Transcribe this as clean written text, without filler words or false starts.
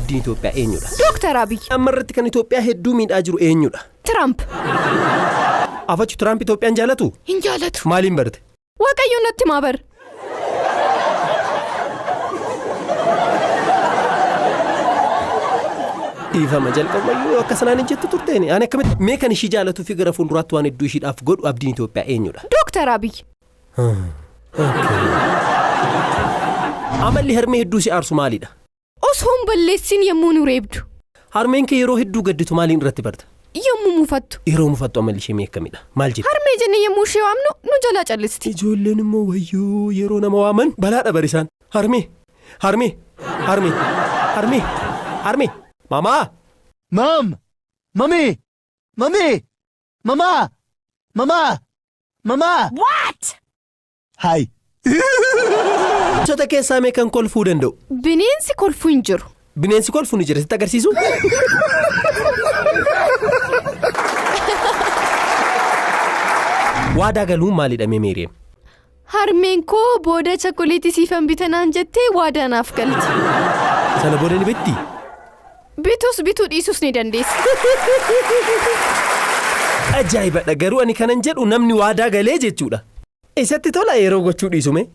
abdiin Itoophiyaa eenyudha? Dr. Abiy. Amma irratti kan Itoophiyaa hedduu miidhaa jiru eenyudha? Trump. Afachu Trump Itoophiyaan jaalatu? Hin jaalatu. Maaliin barte? Waaqayyoon natti maabar. Ifama jalqabayyuu akka sanaan hin jettu turteeni. Ani akkamitti mee kan ishii jaalatu fi gara fuulduraatti waan hedduu ishiidhaaf godhu abdiin Itoophiyaa eenyudha? Dr. Abiy. Amalli harmee hedduu si aarsu maalidha? Osoo hin balleessin yommuu nu reebdu. Harmeen kee yeroo hedduu gadditu maaliin irratti barta? Yommuu mufattu. Yeroo mufattu amalli ishee mee akkamidha? Maal jedhi? Harmee jennee yommuu ishee waamnu nu jalaa callisti. Ijoolleen immoo wayyoo yeroo nama waaman balaadha barisaan. Harmee. Mama! Mom! Mommy! Mama! What? Hi. Sota keessaa mee kan kolfuu danda'u? Bineensi kolfuu hin jiru. Bineensi kolfuu ni jira sitti agarsiisu? Waadaa galuun maalidha mee Meeriyeem? Harmeen koo booda chokkoleetii siifan bitanaan jettee waadaa naaf galti. Sana booda ni bitti? Bituu dhiisus ni dandeessi. Ajaa'ibadha garuu ani kanan jedhu namni waadaa galee jechuudha. Isatti tola yeroo gochuu dhiisume.